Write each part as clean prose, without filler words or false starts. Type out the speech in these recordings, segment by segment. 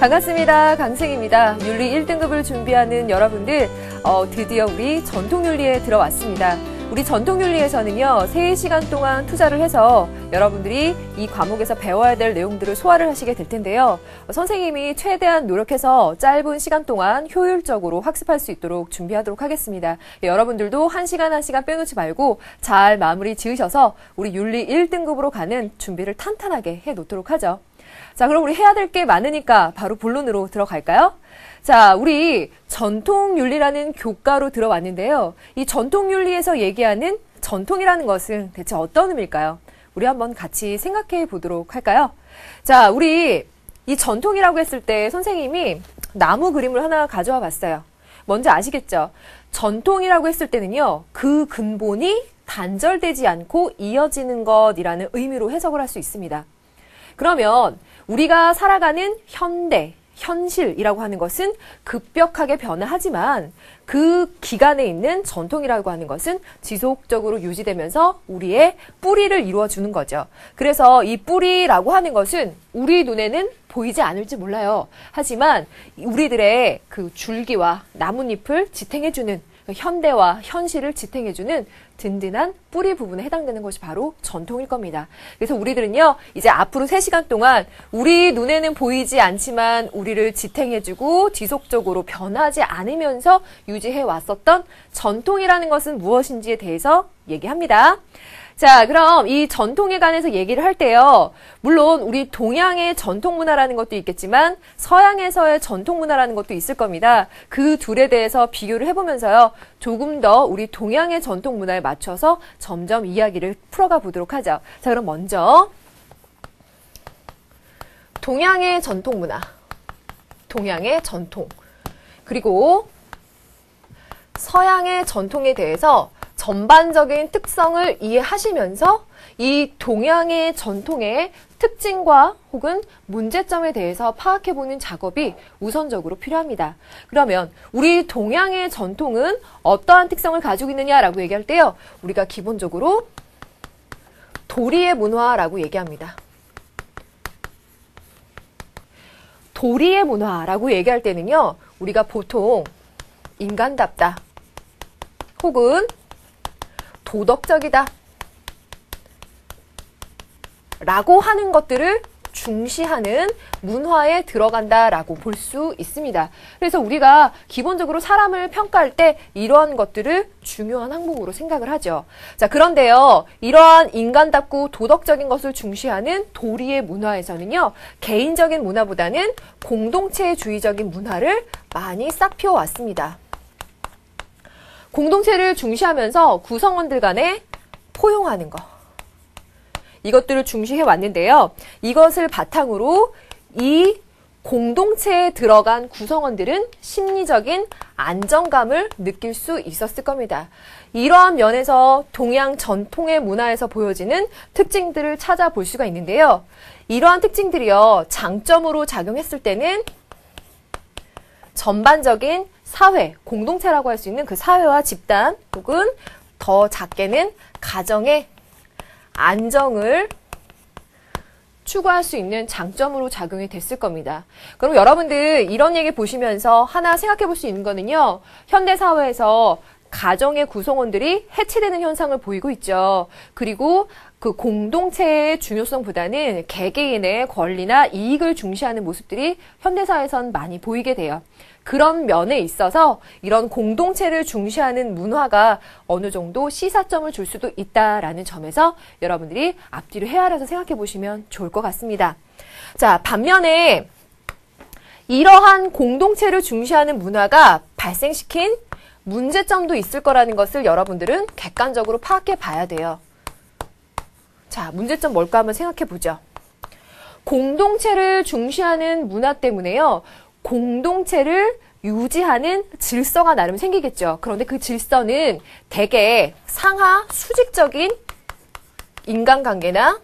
반갑습니다. 강승입니다. 윤리 1등급을 준비하는 여러분들, 드디어 우리 전통윤리에 들어왔습니다. 우리 전통윤리에서는요, 3시간 동안 투자를 해서 여러분들이 이 과목에서 배워야 될 내용들을 소화를 하시게 될 텐데요. 선생님이 최대한 노력해서 짧은 시간 동안 효율적으로 학습할 수 있도록 준비하도록 하겠습니다. 여러분들도 1시간 1시간 빼놓지 말고 잘 마무리 지으셔서 우리 윤리 1등급으로 가는 준비를 탄탄하게 해 놓도록 하죠. 자, 그럼 우리 해야 될 게 많으니까 바로 본론으로 들어갈까요? 자, 우리 전통윤리라는 교과로 들어왔는데요. 이 전통윤리에서 얘기하는 전통이라는 것은 대체 어떤 의미일까요? 우리 한번 같이 생각해 보도록 할까요? 자, 우리 이 전통이라고 했을 때 선생님이 나무 그림을 하나 가져와 봤어요. 뭔지 아시겠죠? 전통이라고 했을 때는요, 그 근본이 단절되지 않고 이어지는 것이라는 의미로 해석을 할 수 있습니다. 그러면 우리가 살아가는 현대, 현실이라고 하는 것은 급격하게 변화하지만 그 기간에 있는 전통이라고 하는 것은 지속적으로 유지되면서 우리의 뿌리를 이루어주는 거죠. 그래서 이 뿌리라고 하는 것은 우리 눈에는 보이지 않을지 몰라요. 하지만 우리들의 그 줄기와 나뭇잎을 지탱해주는 현대와 현실을 지탱해주는 든든한 뿌리 부분에 해당되는 것이 바로 전통일 겁니다. 그래서 우리들은요, 이제 앞으로 3시간 동안 우리 눈에는 보이지 않지만 우리를 지탱해주고 지속적으로 변하지 않으면서 유지해 왔었던 전통이라는 것은 무엇인지에 대해서 얘기합니다. 자, 그럼 이 전통에 관해서 얘기를 할 때요, 물론 우리 동양의 전통 문화라는 것도 있겠지만 서양에서의 전통 문화라는 것도 있을 겁니다. 그 둘에 대해서 비교를 해보면서요, 조금 더 우리 동양의 전통 문화에 맞춰서 점점 이야기를 풀어가 보도록 하죠. 자, 그럼 먼저 동양의 전통 문화, 동양의 전통, 그리고 서양의 전통에 대해서 전반적인 특성을 이해하시면서 이 동양의 전통의 특징과 혹은 문제점에 대해서 파악해보는 작업이 우선적으로 필요합니다. 그러면 우리 동양의 전통은 어떠한 특성을 가지고 있느냐라고 얘기할 때요, 우리가 기본적으로 도리의 문화라고 얘기합니다. 도리의 문화라고 얘기할 때는요, 우리가 보통 인간답다 혹은 도덕적이다 라고 하는 것들을 중시하는 문화에 들어간다라고 볼 수 있습니다. 그래서 우리가 기본적으로 사람을 평가할 때 이러한 것들을 중요한 항목으로 생각을 하죠. 자, 그런데요, 이러한 인간답고 도덕적인 것을 중시하는 도리의 문화에서는요, 개인적인 문화보다는 공동체주의적인 문화를 많이 싹 피워왔습니다. 공동체를 중시하면서 구성원들 간에 포용하는 것, 이것들을 중시해 왔는데요. 이것을 바탕으로 이 공동체에 들어간 구성원들은 심리적인 안정감을 느낄 수 있었을 겁니다. 이러한 면에서 동양 전통의 문화에서 보여지는 특징들을 찾아볼 수가 있는데요. 이러한 특징들이요, 장점으로 작용했을 때는 전반적인 사회, 공동체라고 할 수 있는 그 사회와 집단 혹은 더 작게는 가정의 안정을 추구할 수 있는 장점으로 작용이 됐을 겁니다. 그럼 여러분들 이런 얘기 보시면서 하나 생각해 볼 수 있는 거는요, 현대사회에서 가정의 구성원들이 해체되는 현상을 보이고 있죠. 그리고 그 공동체의 중요성보다는 개개인의 권리나 이익을 중시하는 모습들이 현대사회에선 많이 보이게 돼요. 그런 면에 있어서 이런 공동체를 중시하는 문화가 어느 정도 시사점을 줄 수도 있다라는 점에서 여러분들이 앞뒤로 헤아려서 생각해 보시면 좋을 것 같습니다. 자, 반면에 이러한 공동체를 중시하는 문화가 발생시킨 문제점도 있을 거라는 것을 여러분들은 객관적으로 파악해 봐야 돼요. 자, 문제점 뭘까 한번 생각해 보죠. 공동체를 중시하는 문화 때문에요, 공동체를 유지하는 질서가 나름 생기겠죠. 그런데 그 질서는 대개 상하 수직적인 인간관계나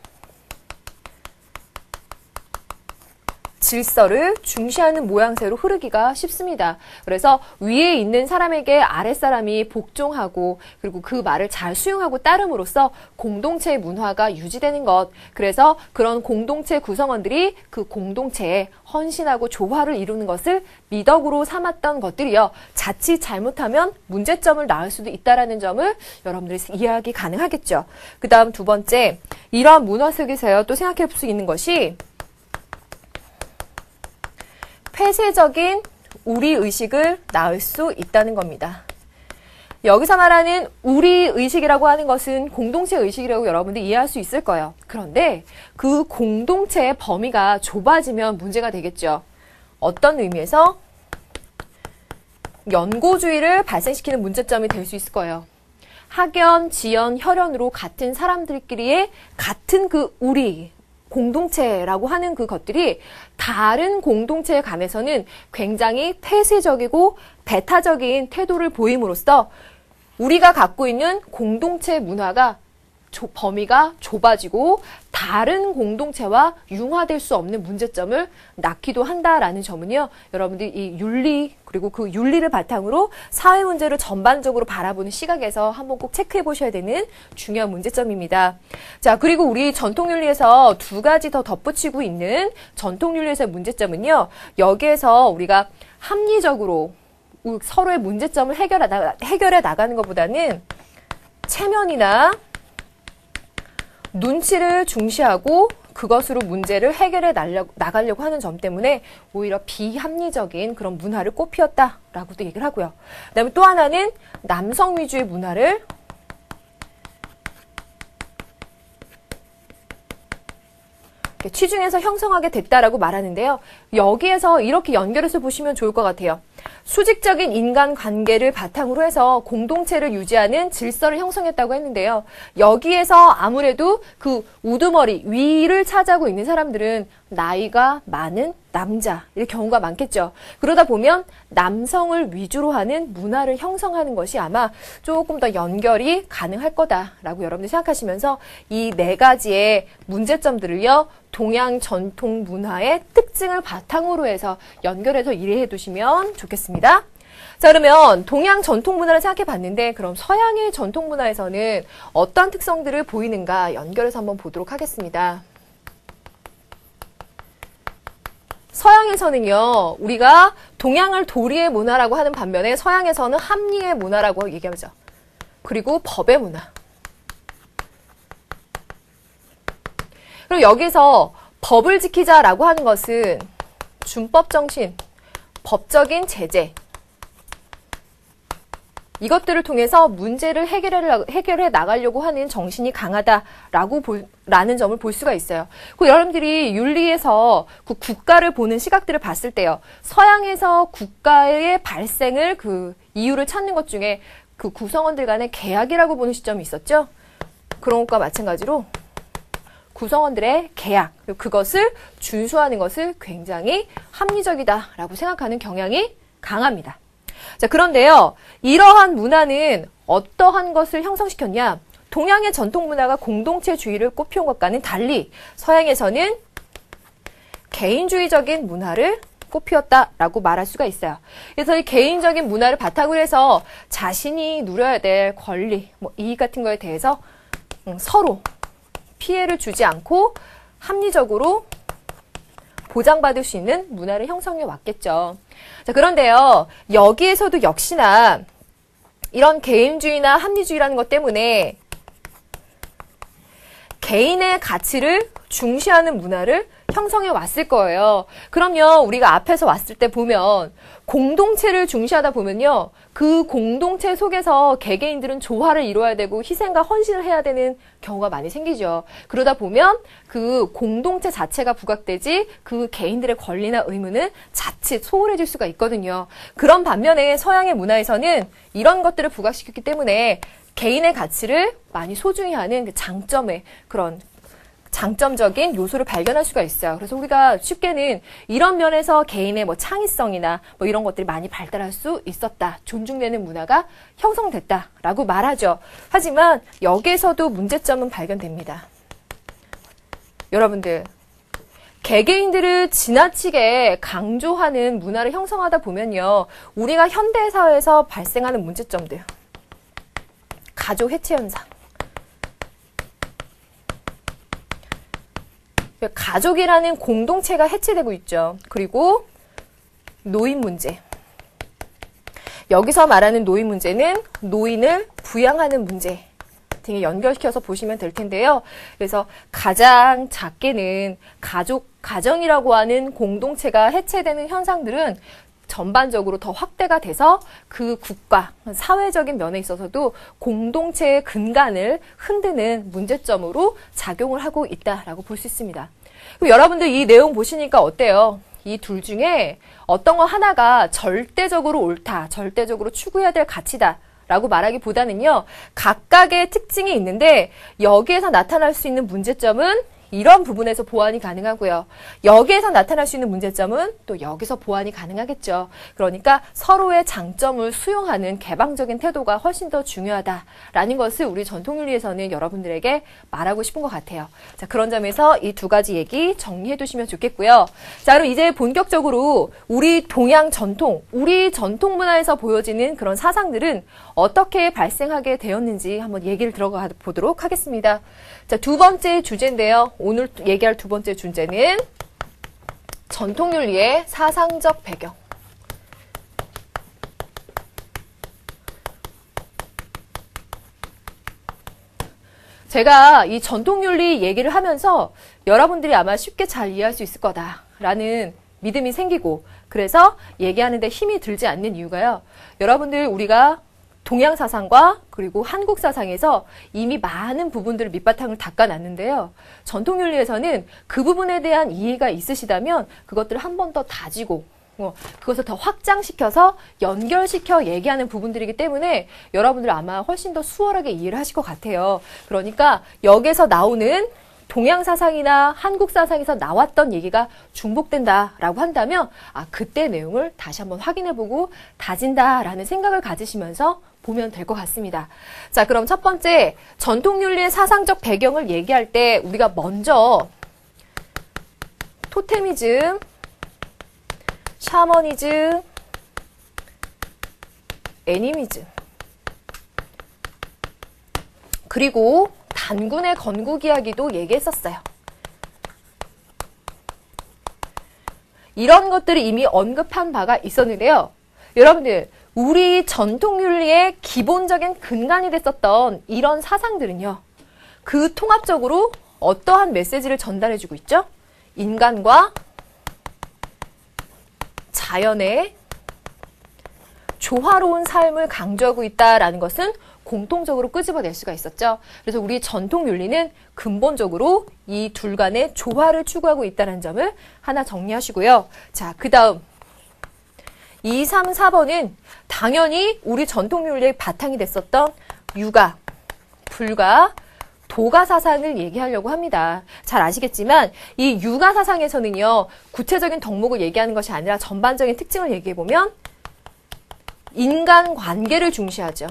질서를 중시하는 모양새로 흐르기가 쉽습니다. 그래서 위에 있는 사람에게 아랫사람이 복종하고 그리고 그 말을 잘 수용하고 따름으로써 공동체의 문화가 유지되는 것. 그래서 그런 공동체 구성원들이 그 공동체에 헌신하고 조화를 이루는 것을 미덕으로 삼았던 것들이요. 자칫 잘못하면 문제점을 낳을 수도 있다는 점을 여러분들이 이해하기 가능하겠죠. 그 다음 두 번째, 이러한 문화 속에서요. 또 생각해 볼 수 있는 것이 폐쇄적인 우리의식을 낳을 수 있다는 겁니다. 여기서 말하는 우리의식이라고 하는 것은 공동체 의식이라고 여러분들이 이해할 수 있을 거예요. 그런데 그 공동체의 범위가 좁아지면 문제가 되겠죠. 어떤 의미에서? 연고주의를 발생시키는 문제점이 될 수 있을 거예요. 학연, 지연, 혈연으로 같은 사람들끼리의 같은 그 우리, 공동체라고 하는 그 것들이 다른 공동체에 관해서는 굉장히 폐쇄적이고 배타적인 태도를 보임으로써 우리가 갖고 있는 공동체 문화가 범위가 좁아지고 다른 공동체와 융화될 수 없는 문제점을 낳기도 한다라는 점은요. 여러분들이 이 윤리 그리고 그 윤리를 바탕으로 사회 문제를 전반적으로 바라보는 시각에서 한번 꼭 체크해 보셔야 되는 중요한 문제점입니다. 자, 그리고 우리 전통윤리에서 두 가지 더 덧붙이고 있는 전통윤리에서의 문제점은요. 여기에서 우리가 합리적으로 서로의 문제점을 해결해 나가는 것보다는 체면이나 눈치를 중시하고 그것으로 문제를 해결해 나가려고 하는 점 때문에 오히려 비합리적인 그런 문화를 꽃피웠다라고도 얘기를 하고요. 그다음에 또 하나는 남성 위주의 문화를 취중에서 형성하게 됐다라고 말하는데요. 여기에서 이렇게 연결해서 보시면 좋을 것 같아요. 수직적인 인간관계를 바탕으로 해서 공동체를 유지하는 질서를 형성했다고 했는데요. 여기에서 아무래도 그 우두머리, 위를 차지하고 있는 사람들은 나이가 많은 남자, 이런 경우가 많겠죠. 그러다 보면 남성을 위주로 하는 문화를 형성하는 것이 아마 조금 더 연결이 가능할 거다라고 여러분들이 생각하시면서 이 네 가지의 문제점들을요. 동양 전통 문화의 특징을 바탕으로 해서 연결해서 이해해 두시면 좋겠습니다. 자, 그러면 동양 전통 문화를 생각해 봤는데 그럼 서양의 전통 문화에서는 어떤 특성들을 보이는가 연결해서 한번 보도록 하겠습니다. 서양에서는요, 우리가 동양을 도리의 문화라고 하는 반면에 서양에서는 합리의 문화라고 얘기하죠. 그리고 법의 문화. 그리고 여기서 법을 지키자라고 하는 것은 준법 정신, 법적인 제재, 이것들을 통해서 문제를 해결해 나가려고 하는 정신이 라는 점을 볼 수가 있어요. 그 여러분들이 윤리에서 그 국가를 보는 시각들을 봤을 때요. 서양에서 국가의 발생을 그 이유를 찾는 것 중에 그 구성원들 간의 계약이라고 보는 시점이 있었죠. 그런 것과 마찬가지로 구성원들의 계약, 그것을 준수하는 것을 굉장히 합리적이다라고 생각하는 경향이 강합니다. 자, 그런데요, 이러한 문화는 어떠한 것을 형성시켰냐? 동양의 전통 문화가 공동체주의를 꽃피운 것과는 달리 서양에서는 개인주의적인 문화를 꽃피웠다라고 말할 수가 있어요. 그래서 이 개인적인 문화를 바탕으로 해서 자신이 누려야 될 권리, 이익 같은 거에 대해서 서로 피해를 주지 않고 합리적으로 보장받을 수 있는 문화를 형성해 왔겠죠. 자, 그런데요, 여기에서도 역시나 이런 개인주의나 합리주의라는 것 때문에 개인의 가치를 중시하는 문화를 형성해 왔을 거예요. 그럼요, 우리가 앞에서 왔을 때 보면 공동체를 중시하다 보면요, 그 공동체 속에서 개개인들은 조화를 이루어야 되고 희생과 헌신을 해야 되는 경우가 많이 생기죠. 그러다 보면 그 공동체 자체가 부각되지 그 개인들의 권리나 의무는 자칫 소홀해질 수가 있거든요. 그런 반면에 서양의 문화에서는 이런 것들을 부각시켰기 때문에 개인의 가치를 많이 소중히 하는 그 장점의 그런 장점적인 요소를 발견할 수가 있어요. 그래서 우리가 쉽게는 이런 면에서 개인의 창의성이나 이런 것들이 많이 발달할 수 있었다. 존중되는 문화가 형성됐다라고 말하죠. 하지만 여기에서도 문제점은 발견됩니다. 여러분들, 개개인들을 지나치게 강조하는 문화를 형성하다 보면요. 우리가 현대사회에서 발생하는 문제점들. 가족 해체 현상. 가족이라는 공동체가 해체되고 있죠. 그리고 노인 문제. 여기서 말하는 노인 문제는 노인을 부양하는 문제 등에 연결시켜서 보시면 될 텐데요. 그래서 가장 작게는 가정이라고 하는 공동체가 해체되는 현상들은 전반적으로 더 확대가 돼서 그 국가, 사회적인 면에 있어서도 공동체의 근간을 흔드는 문제점으로 작용을 하고 있다라고 볼 수 있습니다. 그럼 여러분들 이 내용 보시니까 어때요? 이 둘 중에 어떤 거 하나가 절대적으로 옳다, 절대적으로 추구해야 될 가치다 라고 말하기보다는요, 각각의 특징이 있는데 여기에서 나타날 수 있는 문제점은 이런 부분에서 보완이 가능하고요. 여기에서 나타날 수 있는 문제점은 또 여기서 보완이 가능하겠죠. 그러니까 서로의 장점을 수용하는 개방적인 태도가 훨씬 더 중요하다라는 것을 우리 전통윤리에서는 여러분들에게 말하고 싶은 것 같아요. 자, 그런 점에서 이 두 가지 얘기 정리해 두시면 좋겠고요. 자, 그럼 이제 본격적으로 우리 동양 전통, 우리 전통 문화에서 보여지는 그런 사상들은 어떻게 발생하게 되었는지 한번 얘기를 들어가 보도록 하겠습니다. 자, 두 번째 주제인데요. 오늘 얘기할 두 번째 주제는 전통윤리의 사상적 배경. 제가 이 전통윤리 얘기를 하면서 여러분들이 아마 쉽게 잘 이해할 수 있을 거다라는 믿음이 생기고, 그래서 얘기하는데 힘이 들지 않는 이유가요. 여러분들 우리가 동양 사상과 그리고 한국 사상에서 이미 많은 부분들을 밑바탕을 닦아놨는데요. 전통윤리에서는 그 부분에 대한 이해가 있으시다면 그것들을 한 번 더 다지고 그것을 더 확장시켜서 연결시켜 얘기하는 부분들이기 때문에 여러분들 아마 훨씬 더 수월하게 이해를 하실 것 같아요. 그러니까 여기서 나오는 동양 사상이나 한국 사상에서 나왔던 얘기가 중복된다라고 한다면 그때 내용을 다시 한번 확인해보고 다진다라는 생각을 가지시면서 보면 될 것 같습니다. 자, 그럼 첫 번째 전통윤리의 사상적 배경을 얘기할 때 우리가 먼저 토테미즘, 샤머니즘, 애니미즘, 그리고 단군의 건국 이야기도 얘기했었어요. 이런 것들이 이미 언급한 바가 있었는데요. 여러분들, 우리 전통윤리의 기본적인 근간이 됐었던 이런 사상들은요, 그 통합적으로 어떠한 메시지를 전달해주고 있죠? 인간과 자연의 조화로운 삶을 강조하고 있다라는 것은 공통적으로 끄집어낼 수가 있었죠. 그래서 우리 전통윤리는 근본적으로 이 둘 간의 조화를 추구하고 있다는 점을 하나 정리하시고요. 자, 그 다음 2, 3, 4번은 당연히 우리 전통윤리의 바탕이 됐었던 유가, 불가, 도가 사상을 얘기하려고 합니다. 잘 아시겠지만 이 유가 사상에서는요, 구체적인 덕목을 얘기하는 것이 아니라 전반적인 특징을 얘기해보면 인간관계를 중시하죠.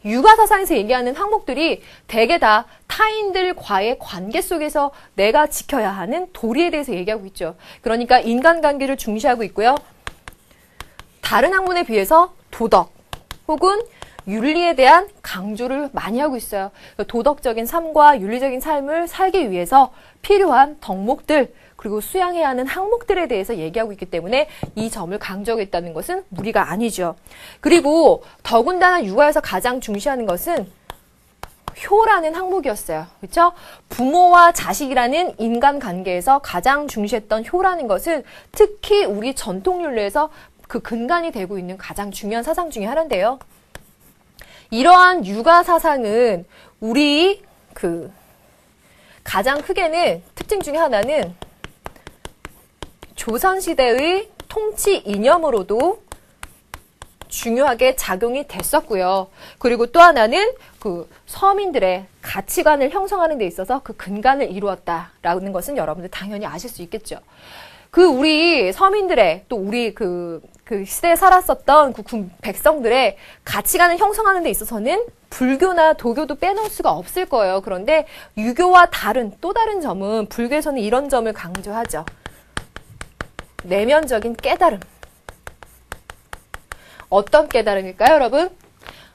유가 사상에서 얘기하는 항목들이 대개 다 타인들과의 관계 속에서 내가 지켜야 하는 도리에 대해서 얘기하고 있죠. 그러니까 인간관계를 중시하고 있고요. 다른 학문에 비해서 도덕 혹은 윤리에 대한 강조를 많이 하고 있어요. 도덕적인 삶과 윤리적인 삶을 살기 위해서 필요한 덕목들, 그리고 수양해야 하는 항목들에 대해서 얘기하고 있기 때문에 이 점을 강조하겠다는 것은 무리가 아니죠. 그리고 더군다나 유가에서 가장 중시하는 것은 효라는 항목이었어요. 그렇죠? 부모와 자식이라는 인간관계에서 가장 중시했던 효라는 것은 특히 우리 전통윤리에서 그 근간이 되고 있는 가장 중요한 사상 중에 하나인데요. 이러한 유가 사상은 우리 가장 크게는 특징 중에 하나는 조선시대의 통치 이념으로도 중요하게 작용이 됐었고요. 그리고 또 하나는 그 서민들의 가치관을 형성하는 데 있어서 그 근간을 이루었다라는 것은 여러분들 당연히 아실 수 있겠죠. 우리 서민들의 또 우리 그 시대에 살았었던 백성들의 가치관을 형성하는 데 있어서는 불교나 도교도 빼놓을 수가 없을 거예요. 그런데 유교와 또 다른 점은 불교에서는 이런 점을 강조하죠. 내면적인 깨달음. 어떤 깨달음일까요, 여러분?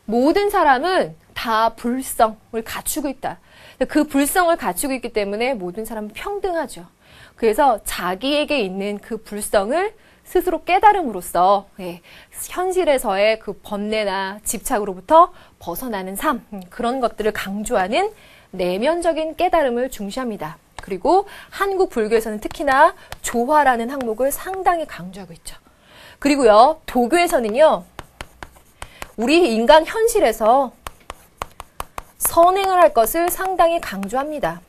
모든 사람은 다 불성을 갖추고 있다. 그 불성을 갖추고 있기 때문에 모든 사람은 평등하죠. 그래서 자기에게 있는 그 불성을 스스로 깨달음으로써 현실에서의 그 번뇌나 집착으로부터 벗어나는 삶, 그런 것들을 강조하는 내면적인 깨달음을 중시합니다. 그리고 한국 불교에서는 특히나 조화라는 항목을 상당히 강조하고 있죠. 그리고요, 도교에서는요, 우리 인간 현실에서 선행을 할 것을 상당히 강조합니다.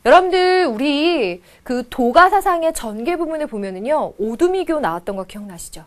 여러분들, 우리 그 도가 사상의 전개 부분에 보면은요, 오두미교 나왔던 거 기억나시죠?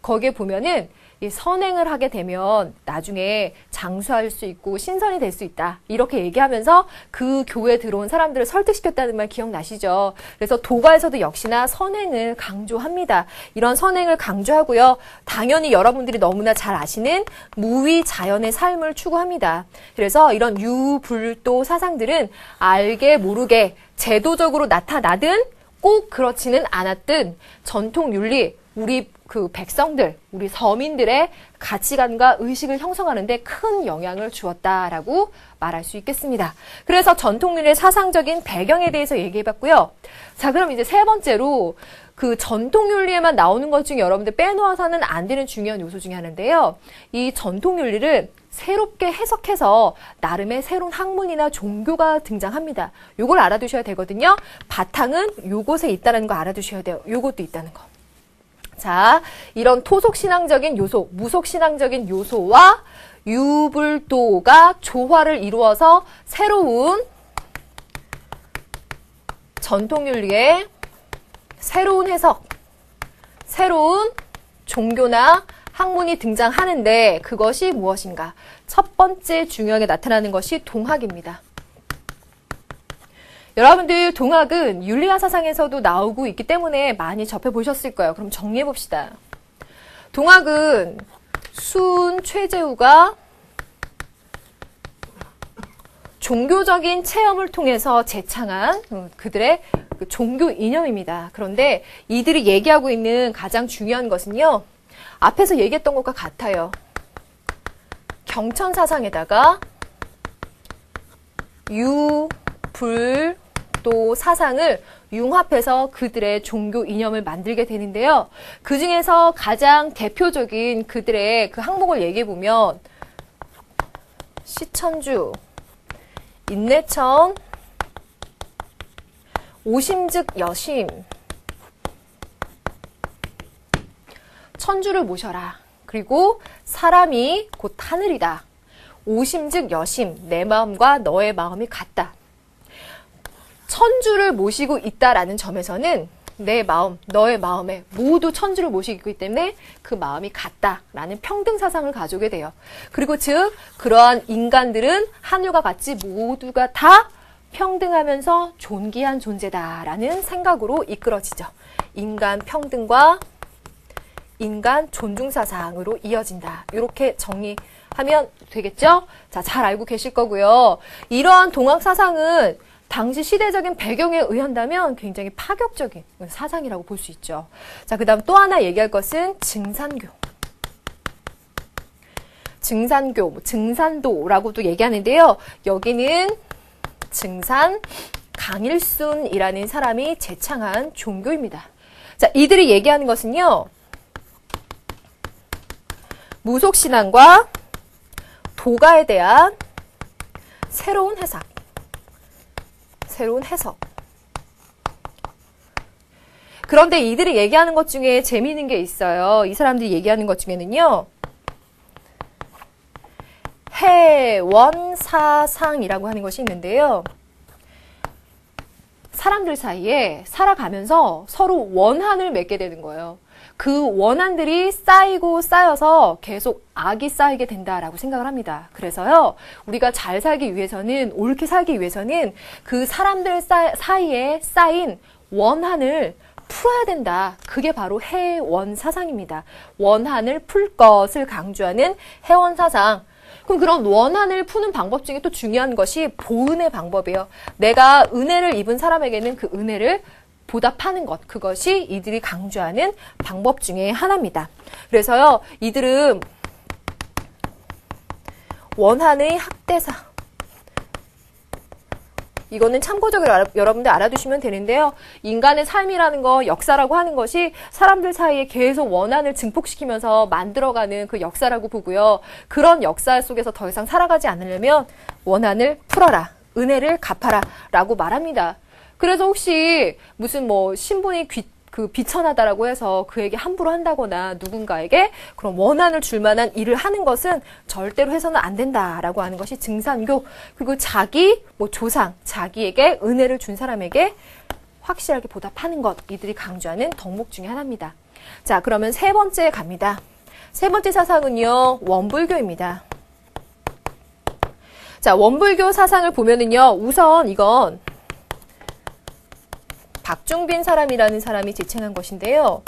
거기에 보면은 이 선행을 하게 되면 나중에 장수할 수 있고 신선이 될 수 있다. 이렇게 얘기하면서 그 교회에 들어온 사람들을 설득시켰다는 말 기억나시죠? 그래서 도가에서도 역시나 선행을 강조합니다. 이런 선행을 강조하고요. 당연히 여러분들이 너무나 잘 아시는 무위자연의 삶을 추구합니다. 그래서 이런 유불도 사상들은 알게 모르게 제도적으로 나타나든 꼭 그렇지는 않았든 전통 윤리, 우리 그 백성들, 우리 서민들의 가치관과 의식을 형성하는데 큰 영향을 주었다라고 말할 수 있겠습니다. 그래서 전통윤리의 사상적인 배경에 대해서 얘기해봤고요. 자, 그럼 이제 세 번째로 그 전통윤리에만 나오는 것 중에 여러분들 빼놓아서는 안 되는 중요한 요소 중에 하나인데요. 이 전통윤리를 새롭게 해석해서 나름의 새로운 학문이나 종교가 등장합니다. 요걸 알아두셔야 되거든요. 바탕은 요곳에 있다는 거 알아두셔야 돼요. 요것도 있다는 거. 자, 이런 토속신앙적인 요소, 무속신앙적인 요소와 유불도가 조화를 이루어서 새로운 전통윤리의 새로운 해석, 새로운 종교나 학문이 등장하는데 그것이 무엇인가? 첫 번째 중요하게 나타나는 것이 동학입니다. 여러분들, 동학은 윤리화 사상에서도 나오고 있기 때문에 많이 접해보셨을 거예요. 그럼 정리해봅시다. 동학은 순 최재우가 종교적인 체험을 통해서 재창한 그들의 그 종교 이념입니다. 그런데 이들이 얘기하고 있는 가장 중요한 것은요, 앞에서 얘기했던 것과 같아요. 경천 사상에다가 유불도 사상을 융합해서 그들의 종교 이념을 만들게 되는데요. 그 중에서 가장 대표적인 그들의 그 항목을 얘기해보면 시천주, 인내천, 오심즉 여심, 천주를 모셔라. 그리고 사람이 곧 하늘이다. 오심즉 여심, 내 마음과 너의 마음이 같다. 천주를 모시고 있다라는 점에서는 내 마음, 너의 마음에 모두 천주를 모시고 있기 때문에 그 마음이 같다라는 평등 사상을 가져오게 돼요. 그리고 즉 그러한 인간들은 하늘과 같이 모두가 다 평등하면서 존귀한 존재다라는 생각으로 이끌어지죠. 인간 평등과 인간 존중 사상으로 이어진다. 이렇게 정리하면 되겠죠? 자, 잘 알고 계실 거고요. 이러한 동학 사상은 당시 시대적인 배경에 의한다면 굉장히 파격적인 사상이라고 볼 수 있죠. 자, 그 다음 또 하나 얘기할 것은 증산교. 증산교, 증산도라고도 얘기하는데요. 여기는 증산 강일순이라는 사람이 제창한 종교입니다. 자, 이들이 얘기하는 것은요, 무속신앙과 도가에 대한 새로운 해석. 그런데 이들이 얘기하는 것 중에 재미있는 게 있어요. 이 사람들이 얘기하는 것 중에는요, 해원사상이라고 하는 것이 있는데요. 사람들 사이에 살아가면서 서로 원한을 맺게 되는 거예요. 그 원한들이 쌓이고 쌓여서 계속 악이 쌓이게 된다라고 생각을 합니다. 그래서요, 우리가 잘 살기 위해서는, 옳게 살기 위해서는 그 사람들 사이에 쌓인 원한을 풀어야 된다. 그게 바로 해원사상입니다. 원한을 풀 것을 강조하는 해원사상. 그럼 그런 원한을 푸는 방법 중에 또 중요한 것이 보은의 방법이에요. 내가 은혜를 입은 사람에게는 그 은혜를 보답하는 것, 그것이 이들이 강조하는 방법 중에 하나입니다. 그래서요, 이들은 원한의 학대사, 이거는 참고적으로 여러분들 알아두시면 되는데요. 인간의 삶이라는 거, 역사라고 하는 것이 사람들 사이에 계속 원한을 증폭시키면서 만들어가는 그 역사라고 보고요. 그런 역사 속에서 더 이상 살아가지 않으려면 원한을 풀어라, 은혜를 갚아라 라고 말합니다. 그래서 혹시 무슨 뭐 신분이 비천하다라고 해서 그에게 함부로 한다거나 누군가에게 그런 원한을 줄 만한 일을 하는 것은 절대로 해서는 안 된다라고 하는 것이 증산교, 그리고 자기 조상, 자기에게 은혜를 준 사람에게 확실하게 보답하는 것, 이들이 강조하는 덕목 중에 하나입니다. 자, 그러면 세 번째 갑니다. 세 번째 사상은요, 원불교입니다. 자, 원불교 사상을 보면은요, 우선 이건 박중빈 사람이라는 사람이 지칭한 것인데요.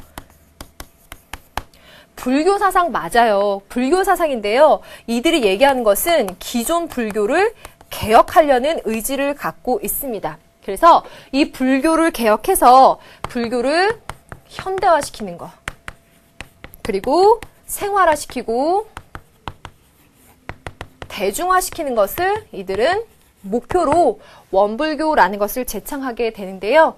불교 사상 맞아요. 불교 사상인데요. 이들이 얘기하는 것은 기존 불교를 개혁하려는 의지를 갖고 있습니다. 그래서 이 불교를 개혁해서 불교를 현대화시키는 것, 그리고 생활화시키고 대중화시키는 것을 이들은 목표로 원불교라는 것을 제창하게 되는데요.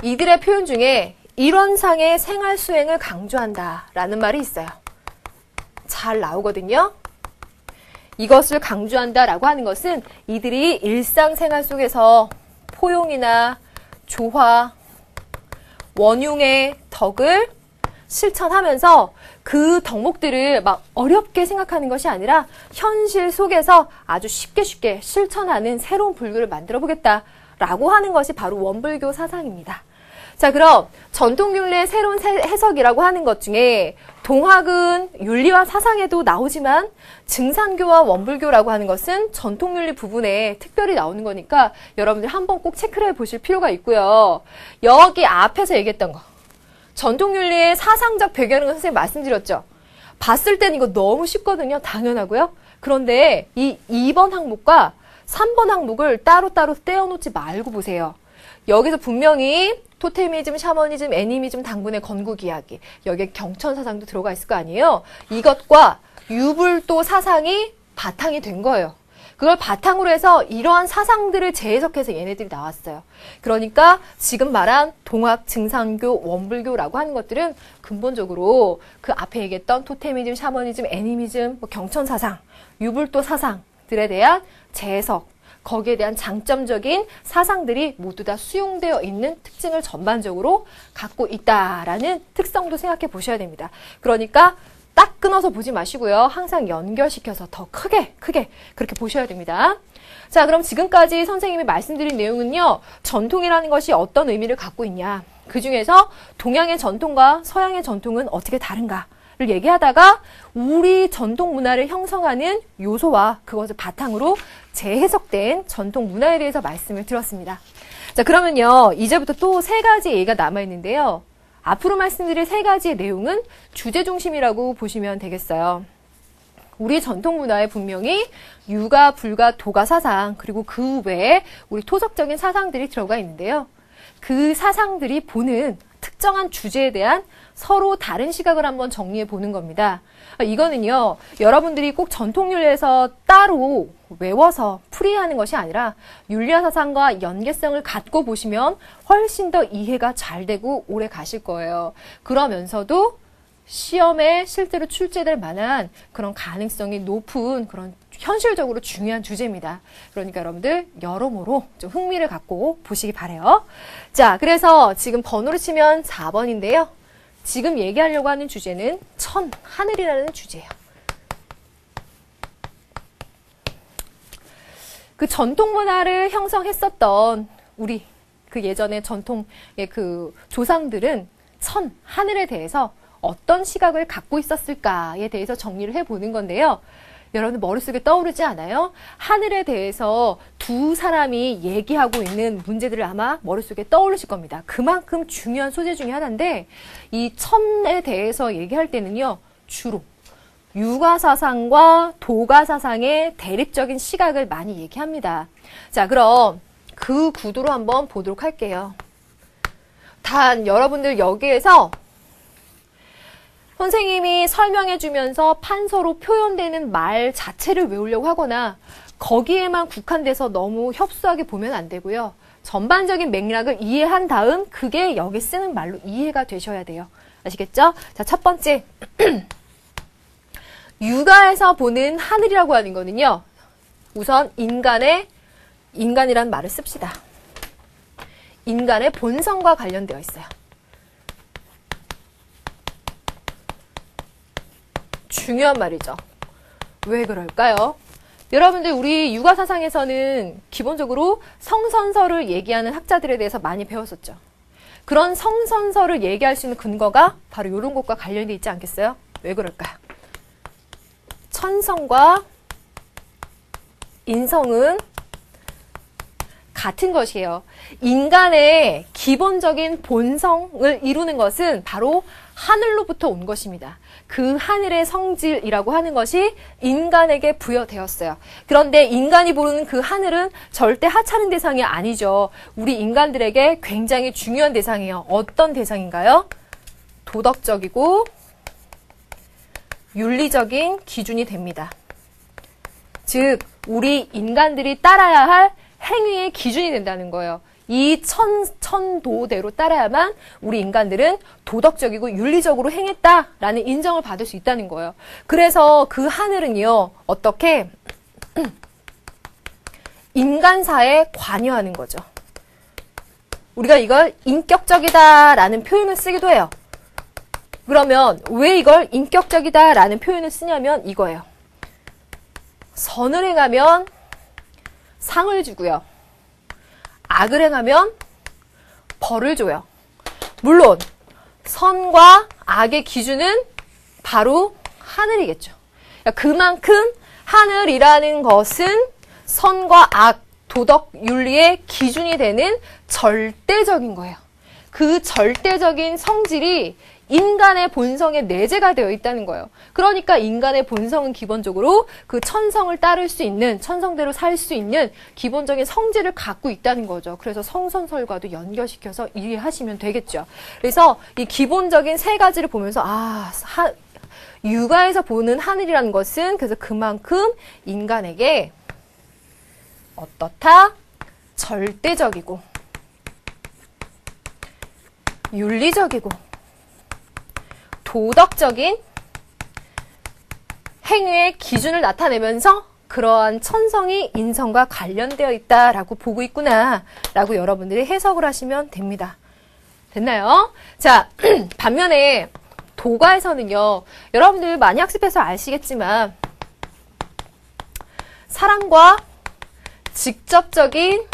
이들의 표현 중에 일원상의 생활 수행을 강조한다라는 말이 있어요. 잘 나오거든요. 이것을 강조한다라고 하는 것은 이들이 일상생활 속에서 포용이나 조화, 원흉의 덕을 실천하면서 그 덕목들을 막 어렵게 생각하는 것이 아니라 현실 속에서 아주 쉽게 실천하는 새로운 불교를 만들어 보겠다라고 하는 것이 바로 원불교 사상입니다. 자, 그럼 전통윤리의 새로운 해석이라고 하는 것 중에 동학은 윤리와 사상에도 나오지만 증산교와 원불교라고 하는 것은 전통윤리 부분에 특별히 나오는 거니까 여러분들 한번 꼭 체크를 해보실 필요가 있고요. 여기 앞에서 얘기했던 거, 전통윤리의 사상적 배경을 선생님 말씀드렸죠. 봤을 땐 이거 너무 쉽거든요. 당연하고요. 그런데 이 2번 항목과 3번 항목을 따로따로 떼어놓지 말고 보세요. 여기서 분명히 토테미즘, 샤머니즘, 애니미즘, 당군의 건국 이야기, 여기에 경천 사상도 들어가 있을 거 아니에요. 이것과 유불도 사상이 바탕이 된 거예요. 그걸 바탕으로 해서 이러한 사상들을 재해석해서 얘네들이 나왔어요. 그러니까 지금 말한 동학, 증산교, 원불교라고 하는 것들은 근본적으로 그 앞에 얘기했던 토테미즘, 샤머니즘, 애니미즘, 경천 사상, 유불도 사상들에 대한 재해석, 거기에 대한 장점적인 사상들이 모두 다 수용되어 있는 특징을 전반적으로 갖고 있다라는 특성도 생각해 보셔야 됩니다. 그러니까 딱 끊어서 보지 마시고요. 항상 연결시켜서 더 크게 그렇게 보셔야 됩니다. 자, 그럼 지금까지 선생님이 말씀드린 내용은요. 전통이라는 것이 어떤 의미를 갖고 있냐. 그 중에서 동양의 전통과 서양의 전통은 어떻게 다른가. 를 얘기하다가 우리 전통 문화를 형성하는 요소와 그것을 바탕으로 재해석된 전통 문화에 대해서 말씀을 드렸습니다. 자, 그러면요. 이제부터 또 세 가지 얘기가 남아있는데요. 앞으로 말씀드릴 세 가지의 내용은 주제 중심이라고 보시면 되겠어요. 우리 전통 문화에 분명히 유가, 불가, 도가 사상, 그리고 그 외에 우리 토속적인 사상들이 들어가 있는데요. 그 사상들이 보는 특정한 주제에 대한 서로 다른 시각을 한번 정리해 보는 겁니다. 이거는요, 여러분들이 꼭 전통윤리에서 따로 외워서 풀이하는 것이 아니라 윤리와 사상과 연계성을 갖고 보시면 훨씬 더 이해가 잘 되고 오래 가실 거예요. 그러면서도 시험에 실제로 출제될 만한 그런 가능성이 높은 그런 현실적으로 중요한 주제입니다. 그러니까 여러분들 여러모로 좀 흥미를 갖고 보시기 바래요. 자, 그래서 지금 번호를 치면 4번인데요. 지금 얘기하려고 하는 주제는 천, 하늘이라는 주제예요. 그 전통 문화를 형성했었던 우리 그 예전의 전통의 그 조상들은 천, 하늘에 대해서 어떤 시각을 갖고 있었을까에 대해서 정리를 해보는 건데요. 여러분 머릿속에 떠오르지 않아요? 하늘에 대해서 두 사람이 얘기하고 있는 문제들을 아마 머릿속에 떠오르실 겁니다. 그만큼 중요한 소재 중에 하나인데 이 천에 대해서 얘기할 때는요. 주로 유가사상과 도가사상의 대립적인 시각을 많이 얘기합니다. 자, 그럼 그 구도로 한번 보도록 할게요. 단 여러분들 여기에서 선생님이 설명해주면서 판서로 표현되는 말 자체를 외우려고 하거나 거기에만 국한돼서 너무 협소하게 보면 안 되고요. 전반적인 맥락을 이해한 다음 그게 여기 쓰는 말로 이해가 되셔야 돼요. 아시겠죠? 자, 첫 번째. 육아에서 보는 하늘이라고 하는 거는요. 우선 인간이라는 말을 씁시다. 인간의 본성과 관련되어 있어요. 중요한 말이죠. 왜 그럴까요? 여러분들 우리 육아사상에서는 기본적으로 성선설을 얘기하는 학자들에 대해서 많이 배웠었죠. 그런 성선설을 얘기할 수 있는 근거가 바로 이런 것과 관련돼 있지 않겠어요? 왜 그럴까요? 천성과 인성은 같은 것이에요. 인간의 기본적인 본성을 이루는 것은 바로 하늘로부터 온 것입니다. 그 하늘의 성질이라고 하는 것이 인간에게 부여되었어요. 그런데 인간이 보는 그 하늘은 절대 하찮은 대상이 아니죠. 우리 인간들에게 굉장히 중요한 대상이에요. 어떤 대상인가요? 도덕적이고 윤리적인 기준이 됩니다. 즉, 우리 인간들이 따라야 할 행위의 기준이 된다는 거예요. 이 천도대로 따라야만 우리 인간들은 도덕적이고 윤리적으로 행했다라는 인정을 받을 수 있다는 거예요. 그래서 그 하늘은요, 어떻게 인간사에 관여하는 거죠. 우리가 이걸 인격적이다라는 표현을 쓰기도 해요. 그러면 왜 이걸 인격적이다라는 표현을 쓰냐면 이거예요. 선을 행하면 상을 주고요. 악을 행하면 벌을 줘요. 물론 선과 악의 기준은 바로 하늘이겠죠. 그만큼 하늘이라는 것은 선과 악, 도덕, 윤리의 기준이 되는 절대적인 거예요. 그 절대적인 성질이 인간의 본성에 내재가 되어 있다는 거예요. 그러니까 인간의 본성은 기본적으로 그 천성을 따를 수 있는, 천성대로 살 수 있는 기본적인 성질을 갖고 있다는 거죠. 그래서 성선설과도 연결시켜서 이해하시면 되겠죠. 그래서 이 기본적인 세 가지를 보면서 육아에서 보는 하늘이라는 것은 그래서 그만큼 인간에게 어떻다? 절대적이고 윤리적이고 도덕적인 행위의 기준을 나타내면서 그러한 천성이 인성과 관련되어 있다라고 보고 있구나 라고 여러분들이 해석을 하시면 됩니다. 됐나요? 자, 반면에 도가에서는요, 여러분들 많이 학습해서 아시겠지만 사람과 직접적인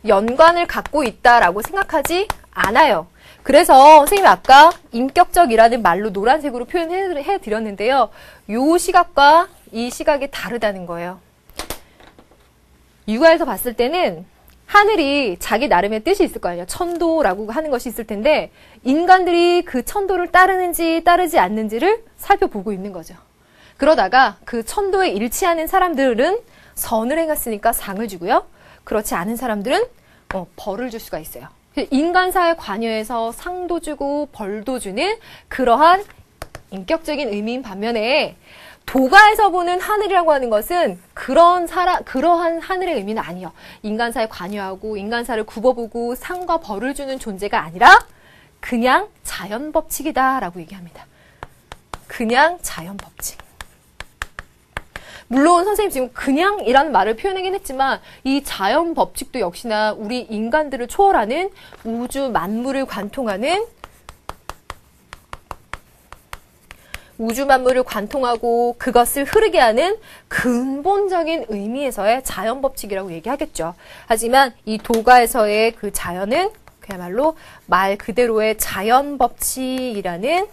연관을 갖고 있다라고 생각하지 않아요. 그래서 선생님이 아까 인격적이라는 말로 노란색으로 표현해 드렸는데요. 요 시각과 이 시각이 다르다는 거예요. 육아에서 봤을 때는 하늘이 자기 나름의 뜻이 있을 거 아니에요. 천도라고 하는 것이 있을 텐데 인간들이 그 천도를 따르는지 따르지 않는지를 살펴보고 있는 거죠. 그러다가 그 천도에 일치하는 사람들은 선을 행했으니까 상을 주고요. 그렇지 않은 사람들은 벌을 줄 수가 있어요. 인간사에 관여해서 상도 주고 벌도 주는 그러한 인격적인 의미인 반면에 도가에서 보는 하늘이라고 하는 것은 그러한 하늘의 의미는 아니에요. 인간사에 관여하고 인간사를 굽어보고 상과 벌을 주는 존재가 아니라 그냥 자연 법칙이다라고 얘기합니다. 그냥 자연 법칙. 물론 선생님 지금 그냥이라는 말을 표현하긴 했지만 이 자연 법칙도 역시나 우리 인간들을 초월하는 우주 만물을 관통하는 우주 만물을 관통하고 그것을 흐르게 하는 근본적인 의미에서의 자연 법칙이라고 얘기하겠죠. 하지만 이 도가에서의 그 자연은 그야말로 말 그대로의 자연 법칙이라는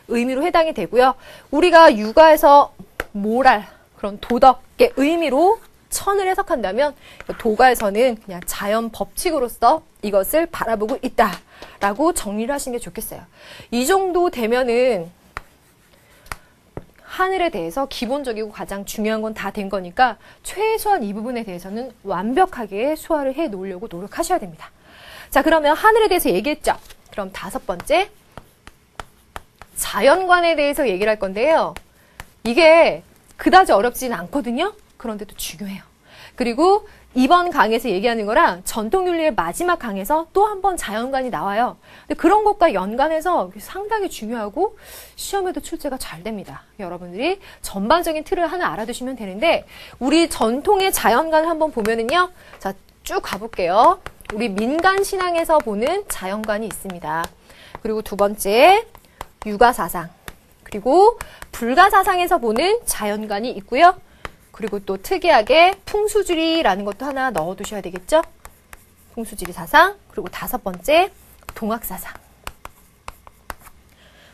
의미로 해당이 되고요. 우리가 육아에서 모랄 그런 도덕의 의미로 천을 해석한다면 도가에서는 그냥 자연 법칙으로서 이것을 바라보고 있다라고 정리를 하시는 게 좋겠어요. 이 정도 되면은 하늘에 대해서 기본적이고 가장 중요한 건 다 된 거니까 최소한 이 부분에 대해서는 완벽하게 소화를 해 놓으려고 노력하셔야 됩니다. 자, 그러면 하늘에 대해서 얘기했죠. 그럼 5번째, 자연관에 대해서 얘기를 할 건데요. 이게 그다지 어렵지는 않거든요. 그런데도 중요해요. 그리고 이번 강에서 얘기하는 거랑 전통윤리의 마지막 강에서 또 한 번 자연관이 나와요. 근데 그런 것과 연관해서 상당히 중요하고 시험에도 출제가 잘 됩니다. 여러분들이 전반적인 틀을 하나 알아두시면 되는데, 우리 전통의 자연관을 한번 보면은요. 자, 쭉 가볼게요. 우리 민간 신앙에서 보는 자연관이 있습니다. 그리고 2번째, 육아사상. 그리고 불가사상에서 보는 자연관이 있고요. 그리고 또 특이하게 풍수지리라는 것도 하나 넣어두셔야 되겠죠? 풍수지리 사상. 그리고 5번째, 동학사상.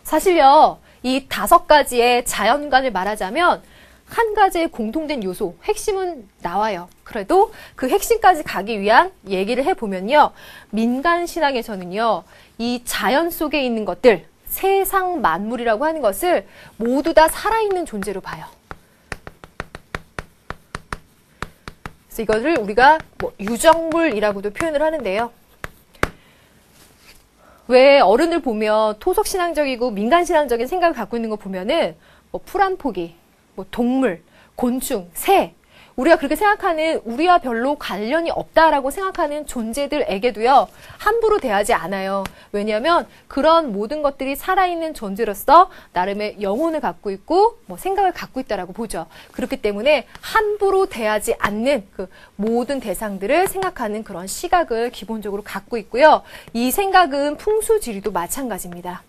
사실요, 이 5가지의 자연관을 말하자면 한 가지의 공통된 요소, 핵심은 나와요. 그래도 그 핵심까지 가기 위한 얘기를 해보면요. 민간신앙에서는요, 이 자연 속에 있는 것들, 세상 만물이라고 하는 것을 모두 다 살아있는 존재로 봐요. 그래서 이것을 우리가 유정물이라고도 표현을 하는데요. 왜 어른을 보면 토속신앙적이고 민간신앙적인 생각을 갖고 있는 거 보면은 풀 한 포기, 동물, 곤충, 새, 우리가 그렇게 생각하는, 우리와 별로 관련이 없다라고 생각하는 존재들에게도요, 함부로 대하지 않아요. 왜냐하면 그런 모든 것들이 살아있는 존재로서 나름의 영혼을 갖고 있고 생각을 갖고 있다라고 보죠. 그렇기 때문에 함부로 대하지 않는 그 모든 대상들을 생각하는 그런 시각을 기본적으로 갖고 있고요. 이 생각은 풍수지리도 마찬가지입니다.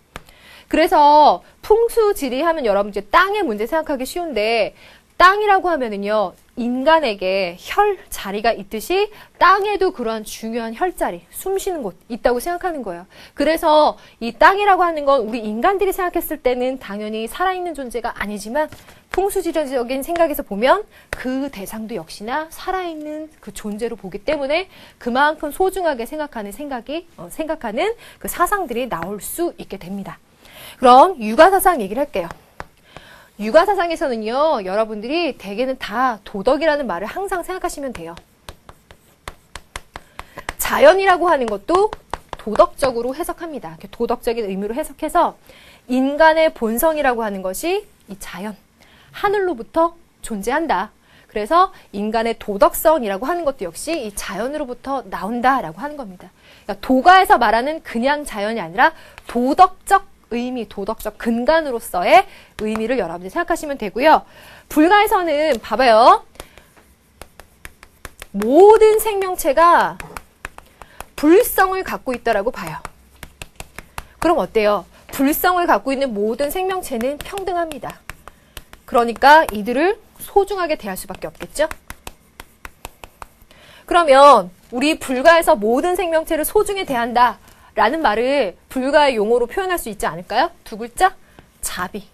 그래서 풍수지리 하면 여러분 이제 땅의 문제 생각하기 쉬운데, 땅이라고 하면은요, 인간에게 혈 자리가 있듯이 땅에도 그러한 중요한 혈자리, 숨 쉬는 곳 있다고 생각하는 거예요. 그래서 이 땅이라고 하는 건 우리 인간들이 생각했을 때는 당연히 살아있는 존재가 아니지만, 풍수지리적인 생각에서 보면 그 대상도 역시나 살아있는 그 존재로 보기 때문에 그만큼 소중하게 생각하는 생각하는 그 사상들이 나올 수 있게 됩니다. 그럼 육아사상 얘기를 할게요. 육아사상에서는요, 여러분들이 대개는 다 도덕이라는 말을 항상 생각하시면 돼요. 자연이라고 하는 것도 도덕적으로 해석합니다. 도덕적인 의미로 해석해서 인간의 본성이라고 하는 것이 이 자연, 하늘로부터 존재한다. 그래서 인간의 도덕성이라고 하는 것도 역시 이 자연으로부터 나온다라고 하는 겁니다. 그러니까 도가에서 말하는 그냥 자연이 아니라 도덕적 의미, 도덕적 근간으로서의 의미를 여러분들이 생각하시면 되고요. 불가에서는 봐봐요. 모든 생명체가 불성을 갖고 있다라고 봐요. 그럼 어때요? 불성을 갖고 있는 모든 생명체는 평등합니다. 그러니까 이들을 소중하게 대할 수밖에 없겠죠? 그러면 우리 불가에서 모든 생명체를 소중히 대한다 라는 말을 불가의 용어로 표현할 수 있지 않을까요? 2글자? 자비.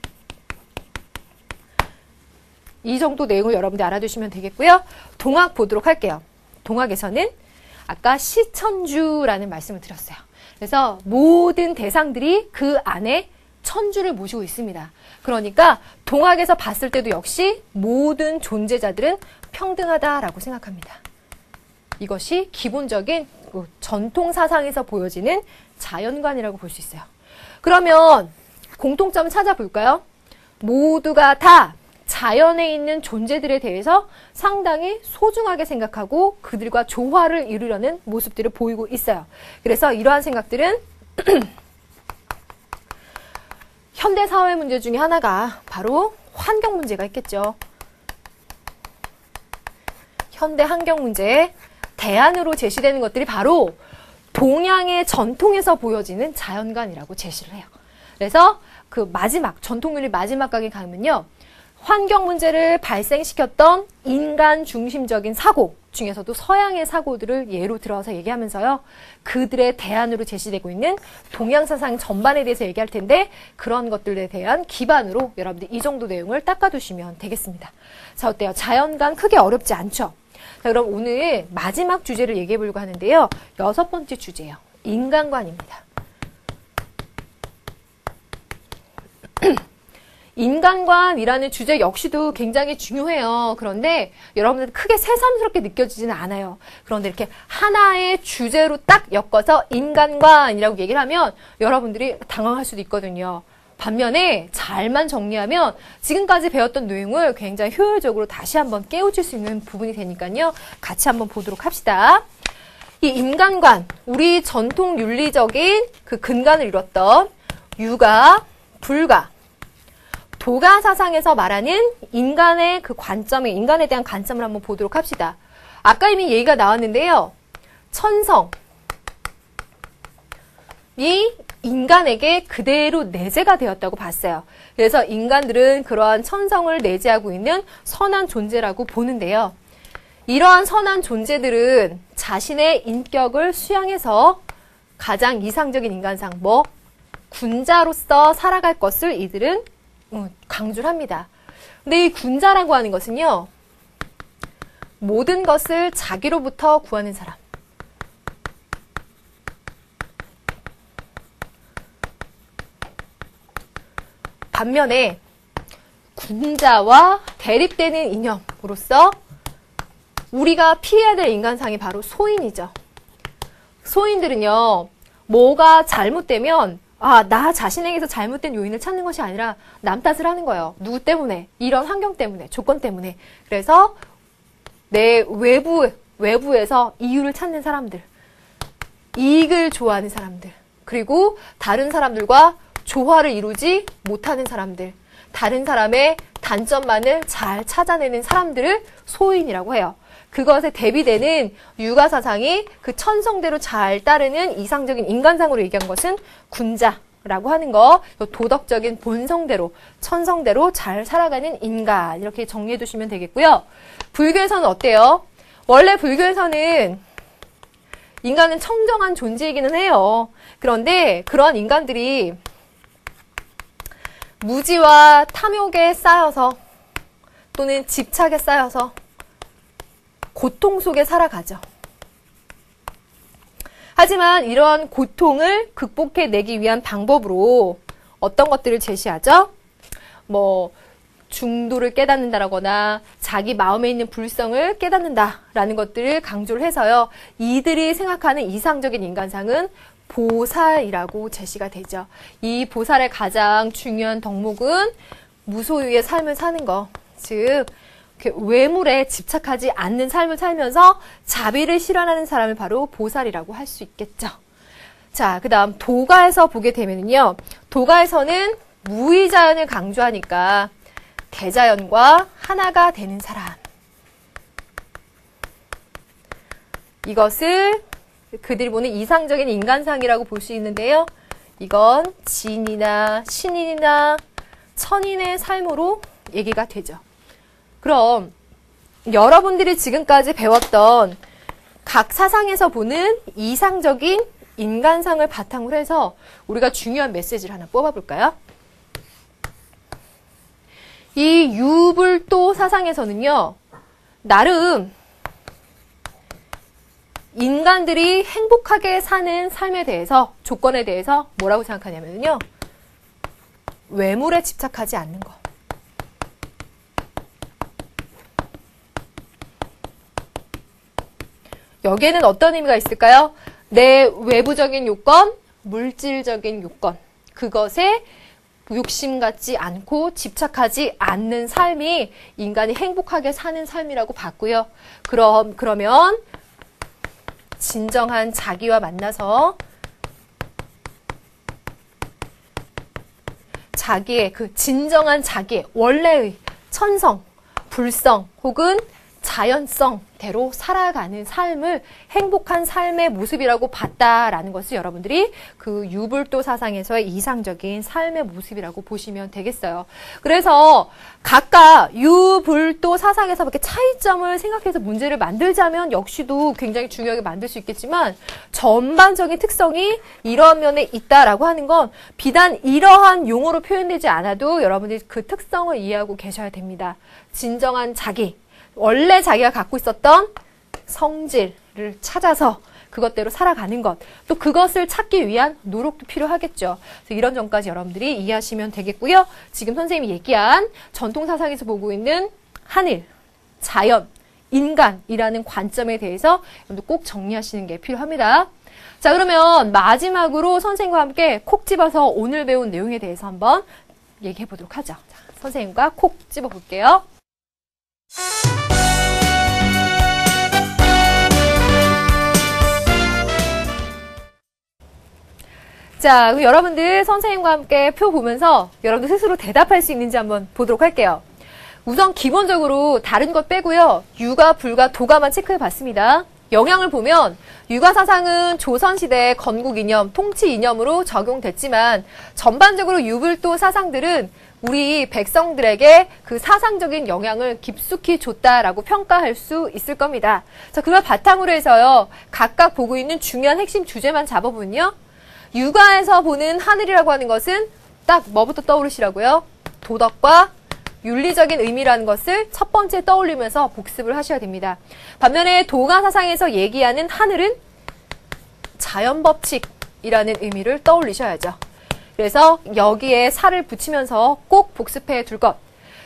이 정도 내용을 여러분들 알아두시면 되겠고요. 동학 보도록 할게요. 동학에서는 아까 시천주라는 말씀을 드렸어요. 그래서 모든 대상들이 그 안에 천주를 모시고 있습니다. 그러니까 동학에서 봤을 때도 역시 모든 존재자들은 평등하다라고 생각합니다. 이것이 기본적인 전통 사상에서 보여지는 자연관이라고 볼 수 있어요. 그러면 공통점 찾아볼까요? 모두가 다 자연에 있는 존재들에 대해서 상당히 소중하게 생각하고 그들과 조화를 이루려는 모습들을 보이고 있어요. 그래서 이러한 생각들은 현대 사회 문제 중에 하나가 바로 환경 문제가 있겠죠. 현대 환경 문제에 대안으로 제시되는 것들이 바로 동양의 전통에서 보여지는 자연관이라고 제시를 해요. 그래서 그 마지막, 전통윤리 마지막 강에 가면요, 환경 문제를 발생시켰던 인간 중심적인 사고 중에서도 서양의 사고들을 예로 들어서 얘기하면서요, 그들의 대안으로 제시되고 있는 동양 사상 전반에 대해서 얘기할 텐데, 그런 것들에 대한 기반으로 여러분들 이 정도 내용을 닦아두시면 되겠습니다. 자, 어때요? 자연관 크게 어렵지 않죠? 자, 그럼 오늘 마지막 주제를 얘기해 보려고 하는데요. 6번째 주제예요. 인간관입니다. 인간관이라는 주제 역시도 굉장히 중요해요. 그런데 여러분들 크게 새삼스럽게 느껴지지는 않아요. 그런데 이렇게 하나의 주제로 딱 엮어서 인간관이라고 얘기를 하면 여러분들이 당황할 수도 있거든요. 반면에 잘만 정리하면 지금까지 배웠던 내용을 굉장히 효율적으로 다시 한번 깨우칠 수 있는 부분이 되니까요. 같이 한번 보도록 합시다. 이 인간관, 우리 전통 윤리적인 그 근간을 이뤘던 유가, 불가, 도가 사상에서 말하는 인간의 그 관점에, 인간에 대한 관점을 한번 보도록 합시다. 아까 이미 얘기가 나왔는데요. 천성이 인간에게 그대로 내재가 되었다고 봤어요. 그래서 인간들은 그러한 천성을 내재하고 있는 선한 존재라고 보는데요. 이러한 선한 존재들은 자신의 인격을 수양해서 가장 이상적인 인간상, 군자로서 살아갈 것을 이들은 강조를 합니다. 근데 이 군자라고 하는 것은요, 모든 것을 자기로부터 구하는 사람. 반면에 군자와 대립되는 이념으로서 우리가 피해야 될 인간상이 바로 소인이죠. 소인들은요, 뭐가 잘못되면 나 자신에게서 잘못된 요인을 찾는 것이 아니라 남 탓을 하는 거예요. 누구 때문에? 이런 환경 때문에, 조건 때문에. 그래서 내 외부에서 이유를 찾는 사람들, 이익을 좋아하는 사람들, 그리고 다른 사람들과 조화를 이루지 못하는 사람들, 다른 사람의 단점만을 잘 찾아내는 사람들을 소인이라고 해요. 그것에 대비되는 유가사상이 그 천성대로 잘 따르는 이상적인 인간상으로 얘기한 것은 군자라고 하는 거, 도덕적인 본성대로, 천성대로 잘 살아가는 인간, 이렇게 정리해 두시면 되겠고요. 불교에서는 어때요? 원래 불교에서는 인간은 청정한 존재이기는 해요. 그런데 그러한 인간들이 무지와 탐욕에 쌓여서 또는 집착에 쌓여서 고통 속에 살아가죠. 하지만 이러한 고통을 극복해내기 위한 방법으로 어떤 것들을 제시하죠? 중도를 깨닫는다라거나 자기 마음에 있는 불성을 깨닫는다라는 것들을 강조를 해서요. 이들이 생각하는 이상적인 인간상은 보살이라고 제시가 되죠. 이 보살의 가장 중요한 덕목은 무소유의 삶을 사는 거. 즉, 외물에 집착하지 않는 삶을 살면서 자비를 실현하는 사람을 바로 보살이라고 할 수 있겠죠. 자, 그 다음 도가에서 보게 되면요. 도가에서는 무의자연을 강조하니까 대자연과 하나가 되는 사람. 이것을 그들이 보는 이상적인 인간상이라고 볼 수 있는데요. 이건 진이나 신인이나 천인의 삶으로 얘기가 되죠. 그럼 여러분들이 지금까지 배웠던 각 사상에서 보는 이상적인 인간상을 바탕으로 해서 우리가 중요한 메시지를 하나 뽑아볼까요? 이 유불도 사상에서는요, 나름 인간들이 행복하게 사는 삶에 대해서, 조건에 대해서 뭐라고 생각하냐면요, 외물에 집착하지 않는 거. 여기에는 어떤 의미가 있을까요? 내 외부적인 요건, 물질적인 요건, 그것에 욕심 갖지 않고 집착하지 않는 삶이 인간이 행복하게 사는 삶이라고 봤고요. 그러면 진정한 자기와 만나서 자기의 진정한 자기의 원래의 천성, 불성 혹은 자연성대로 살아가는 삶을 행복한 삶의 모습이라고 봤다라는 것을 여러분들이 그 유불도 사상에서의 이상적인 삶의 모습이라고 보시면 되겠어요. 그래서 각각 유불도 사상에서 이렇게 차이점을 생각해서 문제를 만들자면 역시도 굉장히 중요하게 만들 수 있겠지만 전반적인 특성이 이러한 면에 있다라고 하는 건 비단 이러한 용어로 표현되지 않아도 여러분들이 그 특성을 이해하고 계셔야 됩니다. 진정한 자기. 원래 자기가 갖고 있었던 성질을 찾아서 그것대로 살아가는 것, 또 그것을 찾기 위한 노력도 필요하겠죠. 그래서 이런 점까지 여러분들이 이해하시면 되겠고요. 지금 선생님이 얘기한 전통사상에서 보고 있는 하늘, 자연, 인간이라는 관점에 대해서 여러분들 꼭 정리하시는 게 필요합니다. 자, 그러면 마지막으로 선생님과 함께 콕 집어서 오늘 배운 내용에 대해서 한번 얘기해 보도록 하죠. 자, 선생님과 콕 집어 볼게요. 자, 그럼 여러분들 선생님과 함께 표 보면서 여러분들 스스로 대답할 수 있는지 한번 보도록 할게요. 우선 기본적으로 다른 것 빼고요. 유가, 불가, 도가만 체크해 봤습니다. 영향을 보면 유가 사상은 조선시대 건국 이념, 통치 이념으로 적용됐지만 전반적으로 유불도 사상들은 우리 백성들에게 그 사상적인 영향을 깊숙이 줬다라고 평가할 수 있을 겁니다. 자, 그걸 바탕으로 해서요. 각각 보고 있는 중요한 핵심 주제만 잡아보면요. 유가에서 보는 하늘이라고 하는 것은 딱 뭐부터 떠오르시라고요? 도덕과 윤리적인 의미라는 것을 첫 번째 떠올리면서 복습을 하셔야 됩니다. 반면에 도가 사상에서 얘기하는 하늘은 자연법칙이라는 의미를 떠올리셔야죠. 그래서 여기에 살을 붙이면서 꼭 복습해 둘 것.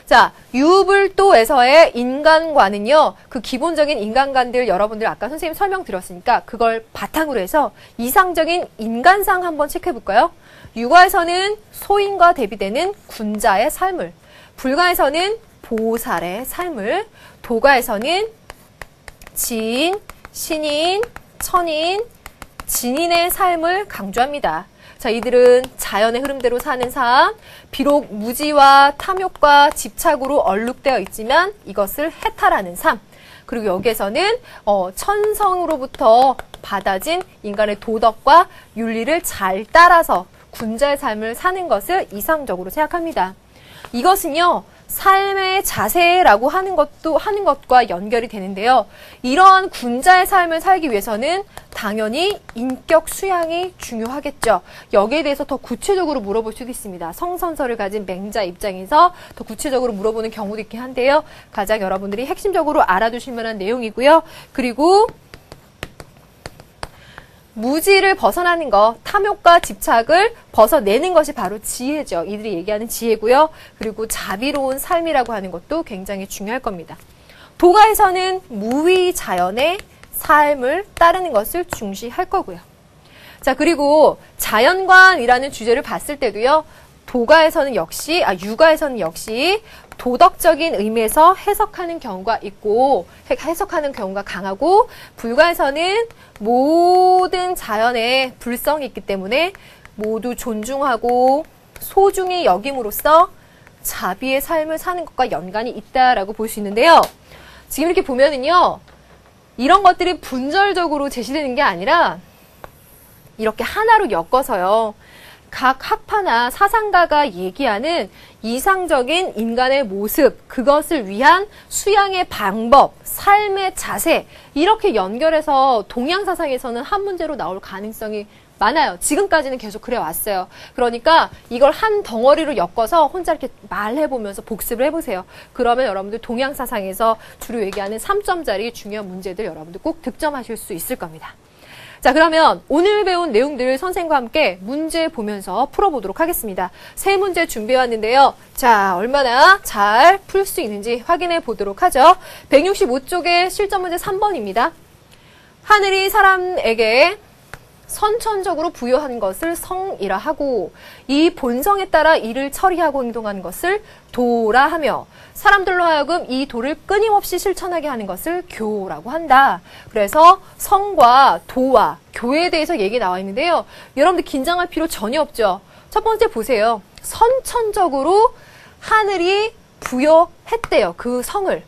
자, 유불도에서의 인간관은요, 그 기본적인 인간관들 여러분들 아까 선생님 설명 드렸으니까 그걸 바탕으로 해서 이상적인 인간상 한번 체크해 볼까요? 유가에서는 소인과 대비되는 군자의 삶을, 불가에서는 보살의 삶을, 도가에서는 지인, 신인, 천인, 진인의 삶을 강조합니다. 자, 이들은 자연의 흐름대로 사는 삶, 비록 무지와 탐욕과 집착으로 얼룩되어 있지만 이것을 해탈하는 삶, 그리고 여기에서는 천성으로부터 받아진 인간의 도덕과 윤리를 잘 따라서 군자의 삶을 사는 것을 이상적으로 생각합니다. 이것은요, 삶의 자세라고 하는 것과 연결이 되는데요. 이러한 군자의 삶을 살기 위해서는 당연히 인격 수양이 중요하겠죠. 여기에 대해서 더 구체적으로 물어볼 수도 있습니다. 성선설을 가진 맹자 입장에서 더 구체적으로 물어보는 경우도 있긴 한데요. 가장 여러분들이 핵심적으로 알아두실 만한 내용이고요. 그리고 무지를 벗어나는 것, 탐욕과 집착을 벗어내는 것이 바로 지혜죠. 이들이 얘기하는 지혜고요. 그리고 자비로운 삶이라고 하는 것도 굉장히 중요할 겁니다. 도가에서는 무위 자연의 삶을 따르는 것을 중시할 거고요. 자, 그리고 자연관이라는 주제를 봤을 때도요. 유가에서는 역시 도덕적인 의미에서 해석하는 경우가 있고, 해석하는 경우가 강하고, 불가에서는 모든 자연에 불성이 있기 때문에 모두 존중하고 소중히 여김으로써 자비의 삶을 사는 것과 연관이 있다라고 볼 수 있는데요. 지금 이렇게 보면은요, 이런 것들이 분절적으로 제시되는 게 아니라 이렇게 하나로 엮어서요. 각 학파나 사상가가 얘기하는 이상적인 인간의 모습, 그것을 위한 수양의 방법, 삶의 자세, 이렇게 연결해서 동양 사상에서는 한 문제로 나올 가능성이 많아요. 지금까지는 계속 그래 왔어요. 그러니까 이걸 한 덩어리로 엮어서 혼자 이렇게 말해보면서 복습을 해보세요. 그러면 여러분들 동양 사상에서 주로 얘기하는 3점짜리 중요한 문제들 여러분들 꼭 득점하실 수 있을 겁니다. 자, 그러면 오늘 배운 내용들 선생님과 함께 문제 보면서 풀어보도록 하겠습니다. 세 문제 준비해왔는데요. 자, 얼마나 잘 풀 수 있는지 확인해 보도록 하죠. 165쪽의 실전 문제 3번입니다. 하늘이 사람에게 선천적으로 부여한 것을 성이라 하고, 이 본성에 따라 이를 처리하고 행동하는 것을 도라 하며, 사람들로 하여금 이 도를 끊임없이 실천하게 하는 것을 교라고 한다. 그래서 성과 도와 교에 대해서 얘기 나와 있는데요. 여러분들 긴장할 필요 전혀 없죠. 첫 번째 보세요. 선천적으로 하늘이 부여했대요. 그 성을.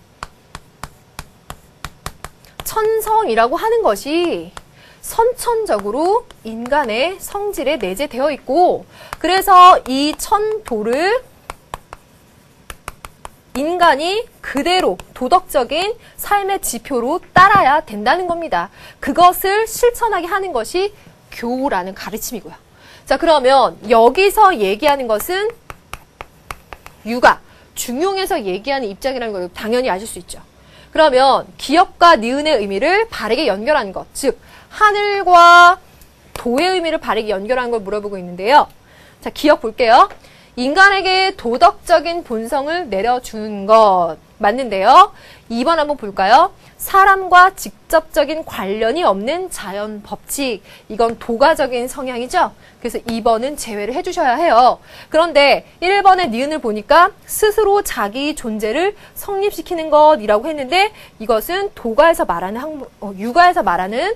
천성이라고 하는 것이 선천적으로 인간의 성질에 내재되어 있고, 그래서 이 천도를 인간이 그대로 도덕적인 삶의 지표로 따라야 된다는 겁니다. 그것을 실천하게 하는 것이 교라는 가르침이고요. 자, 그러면 여기서 얘기하는 것은 유가, 중용에서 얘기하는 입장이라는 걸 당연히 아실 수 있죠. 그러면 기업과 니은의 의미를 바르게 연결하는 것, 즉 하늘과 도의 의미를 바르게 연결하는 걸 물어보고 있는데요. 자, 기억 볼게요. 인간에게 도덕적인 본성을 내려주는 것 맞는데요. 2번 한번 볼까요? 사람과 직접적인 관련이 없는 자연 법칙. 이건 도가적인 성향이죠. 그래서 2번은 제외를 해주셔야 해요. 그런데 1번의 니은을 보니까 스스로 자기 존재를 성립시키는 것이라고 했는데 이것은 도가에서 말하는 육아에서 말하는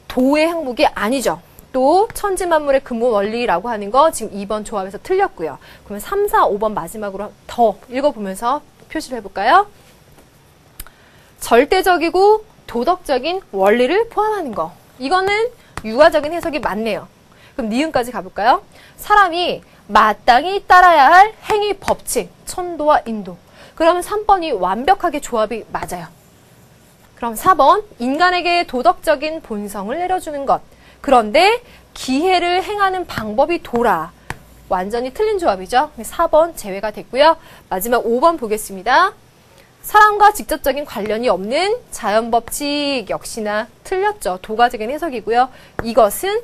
도의 항목이 아니죠. 또 천지만물의 근본 원리라고 하는 거 지금 2번 조합에서 틀렸고요. 그러면 3, 4, 5번 마지막으로 더 읽어보면서 표시를 해볼까요? 절대적이고 도덕적인 원리를 포함하는 거. 이거는 육아적인 해석이 맞네요. 그럼 니은까지 가볼까요? 사람이 마땅히 따라야 할 행위 법칙, 천도와 인도. 그러면 3번이 완벽하게 조합이 맞아요. 그럼 4번, 인간에게 도덕적인 본성을 내려주는 것. 그런데 기회를 행하는 방법이 도라. 완전히 틀린 조합이죠. 4번 제외가 됐고요. 마지막 5번 보겠습니다. 사람과 직접적인 관련이 없는 자연법칙 역시나 틀렸죠. 도가적인 해석이고요. 이것은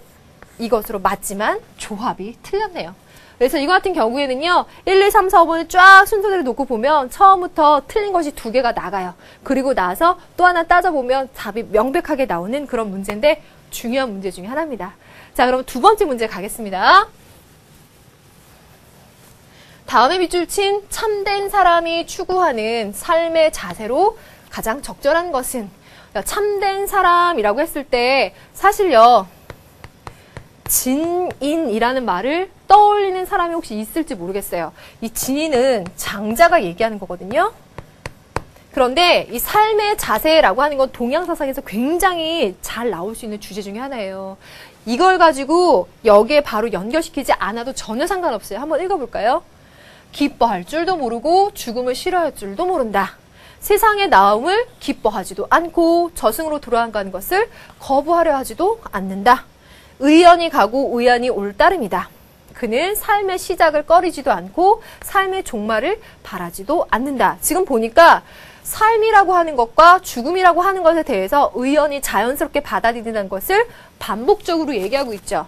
이것으로 맞지만 조합이 틀렸네요. 그래서 이거 같은 경우에는요. 1, 2, 3, 4, 5번을 쫙 순서대로 놓고 보면 처음부터 틀린 것이 2개가 나가요. 그리고 나서 또 하나 따져보면 답이 명백하게 나오는 그런 문제인데 중요한 문제 중에 하나입니다. 자, 그럼 두 번째 문제 가겠습니다. 다음에 밑줄 친 참된 사람이 추구하는 삶의 자세로 가장 적절한 것은 참된 사람이라고 했을 때 사실요. 진인이라는 말을 떠올리는 사람이 혹시 있을지 모르겠어요. 이 진인은 장자가 얘기하는 거거든요. 그런데 이 삶의 자세라고 하는 건 동양사상에서 굉장히 잘 나올 수 있는 주제 중에 하나예요. 이걸 가지고 여기에 바로 연결시키지 않아도 전혀 상관없어요. 한번 읽어볼까요? 기뻐할 줄도 모르고 죽음을 싫어할 줄도 모른다. 세상의 나음을 기뻐하지도 않고 저승으로 돌아간다는 것을 거부하려 하지도 않는다. 의연히 가고 의연히 올 따름이다. 그는 삶의 시작을 꺼리지도 않고 삶의 종말을 바라지도 않는다. 지금 보니까 삶이라고 하는 것과 죽음이라고 하는 것에 대해서 의연히 자연스럽게 받아들이는 것을 반복적으로 얘기하고 있죠.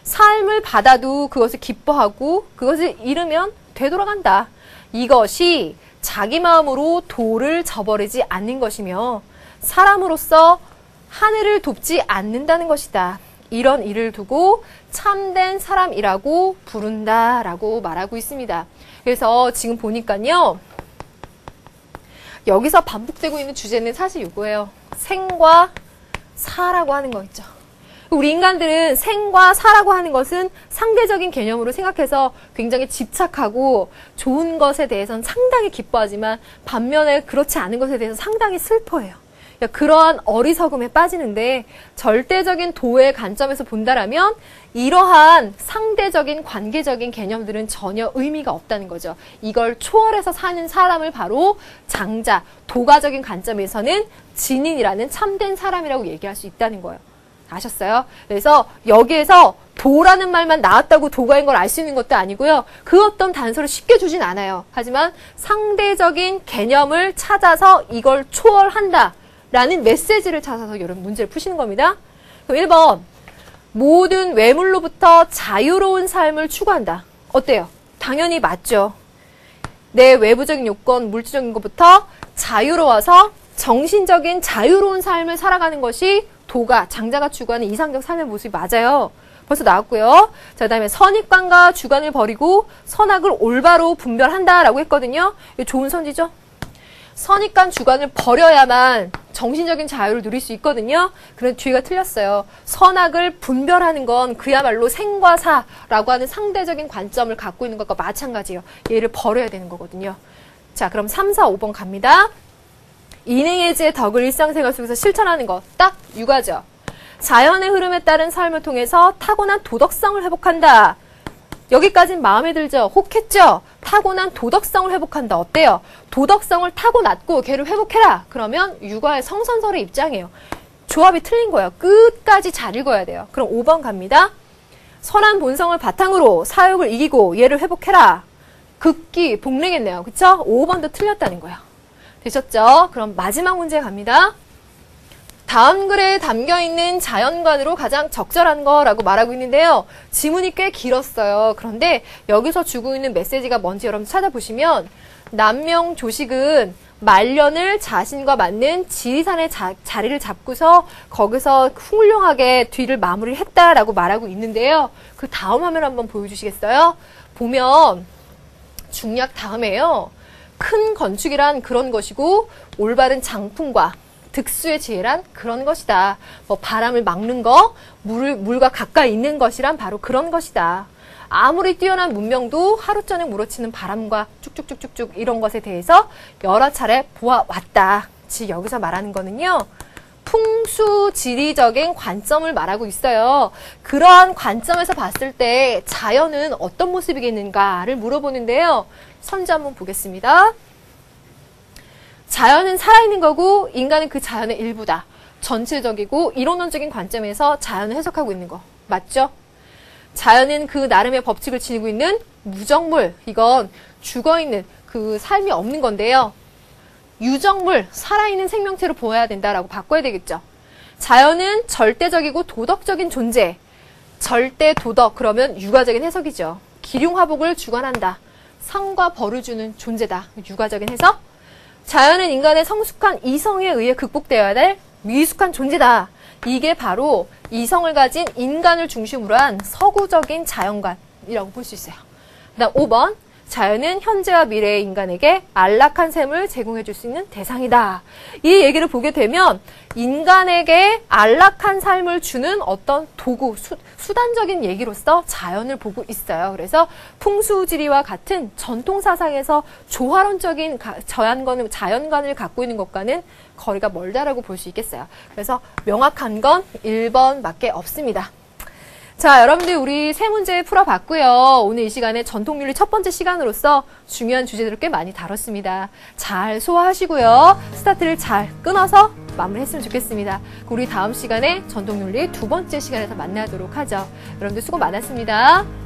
삶을 받아도 그것을 기뻐하고 그것을 잃으면 되돌아간다. 이것이 자기 마음으로 도를 저버리지 않는 것이며 사람으로서 하늘을 돕지 않는다는 것이다. 이런 일을 두고 참된 사람이라고 부른다라고 말하고 있습니다. 그래서 지금 보니까요. 여기서 반복되고 있는 주제는 사실 이거예요. 생과 사라고 하는 거 있죠. 우리 인간들은 생과 사라고 하는 것은 상대적인 개념으로 생각해서 굉장히 집착하고 좋은 것에 대해서는 상당히 기뻐하지만 반면에 그렇지 않은 것에 대해서 상당히 슬퍼해요. 그러한 어리석음에 빠지는데 절대적인 도의 관점에서 본다라면 이러한 상대적인 관계적인 개념들은 전혀 의미가 없다는 거죠. 이걸 초월해서 사는 사람을 바로 장자, 도가적인 관점에서는 진인이라는 참된 사람이라고 얘기할 수 있다는 거예요. 아셨어요? 그래서 여기에서 도라는 말만 나왔다고 도가인 걸 알 수 있는 것도 아니고요. 그 어떤 단서를 쉽게 주진 않아요. 하지만 상대적인 개념을 찾아서 이걸 초월한다. 라는 메시지를 찾아서 여러분 문제를 푸시는 겁니다. 그럼 1번. 모든 외물로부터 자유로운 삶을 추구한다. 어때요? 당연히 맞죠. 내 외부적인 요건, 물질적인 것부터 자유로워서 정신적인 자유로운 삶을 살아가는 것이 도가, 장자가 추구하는 이상적 삶의 모습이 맞아요. 벌써 나왔고요. 자, 그다음에 선입관과 주관을 버리고 선악을 올바로 분별한다라고 했거든요. 이거 좋은 선지죠? 선입관 주관을 버려야만 정신적인 자유를 누릴 수 있거든요. 그런데 뒤가 틀렸어요. 선악을 분별하는 건 그야말로 생과 사라고 하는 상대적인 관점을 갖고 있는 것과 마찬가지예요. 얘를 버려야 되는 거거든요. 자, 그럼 3, 4, 5번 갑니다. 인행해지의 덕을 일상생활 속에서 실천하는 것. 딱 육아죠. 자연의 흐름에 따른 삶을 통해서 타고난 도덕성을 회복한다. 여기까지는 마음에 들죠? 혹했죠? 타고난 도덕성을 회복한다. 어때요? 도덕성을 타고났고 걔를 회복해라. 그러면 육아의 성선설의 입장이에요. 조합이 틀린 거예요. 끝까지 잘 읽어야 돼요. 그럼 5번 갑니다. 선한 본성을 바탕으로 사욕을 이기고 얘를 회복해라. 극기, 복리겠네요. 그쵸? 5번도 틀렸다는 거예요. 되셨죠? 그럼 마지막 문제 갑니다. 다음 글에 담겨있는 자연관으로 가장 적절한 거라고 말하고 있는데요. 지문이 꽤 길었어요. 그런데 여기서 주고 있는 메시지가 뭔지 여러분 찾아보시면 남명조식은 말년을 자신과 맞는 지리산의 자리를 잡고서 거기서 훌륭하게 뒤를 마무리를 했다라고 말하고 있는데요. 그 다음 화면 한번 보여주시겠어요? 보면 중약 다음에요. 큰 건축이란 그런 것이고 올바른 장풍과 득수의 지혜란 그런 것이다. 뭐 바람을 막는 거, 물과 가까이 있는 것이란 바로 그런 것이다. 아무리 뛰어난 문명도 하루 저녁 물어치는 바람과 쭉쭉쭉쭉쭉 이런 것에 대해서 여러 차례 보아왔다. 즉 여기서 말하는 거는요. 풍수지리적인 관점을 말하고 있어요. 그러한 관점에서 봤을 때 자연은 어떤 모습이겠는가를 물어보는데요. 선지 한번 보겠습니다. 자연은 살아있는 거고 인간은 그 자연의 일부다. 전체적이고 이론론적인 관점에서 자연을 해석하고 있는 거 맞죠? 자연은 그 나름의 법칙을 지니고 있는 무정물, 이건 죽어있는 그 삶이 없는 건데요. 유정물, 살아있는 생명체로 보아야 된다라고 바꿔야 되겠죠. 자연은 절대적이고 도덕적인 존재, 절대 도덕, 그러면 육아적인 해석이죠. 기륭화복을 주관한다. 상과 벌을 주는 존재다. 육아적인 해석. 자연은 인간의 성숙한 이성에 의해 극복되어야 될 미숙한 존재다. 이게 바로 이성을 가진 인간을 중심으로 한 서구적인 자연관이라고 볼 수 있어요. 그 다음 5번. 자연은 현재와 미래의 인간에게 안락한 삶을 제공해 줄 수 있는 대상이다. 이 얘기를 보게 되면 인간에게 안락한 삶을 주는 어떤 도구, 수단적인 얘기로서 자연을 보고 있어요. 그래서 풍수지리와 같은 전통사상에서 조화론적인 자연관을 갖고 있는 것과는 거리가 멀다라고 볼 수 있겠어요. 그래서 명확한 건 1번밖에 없습니다. 자, 여러분들 우리 세 문제 풀어봤고요. 오늘 이 시간에 전통윤리 첫 번째 시간으로서 중요한 주제들을 꽤 많이 다뤘습니다. 잘 소화하시고요. 스타트를 잘 끊어서 마무리했으면 좋겠습니다. 우리 다음 시간에 전통윤리 두 번째 시간에서 만나도록 하죠. 여러분들 수고 많았습니다.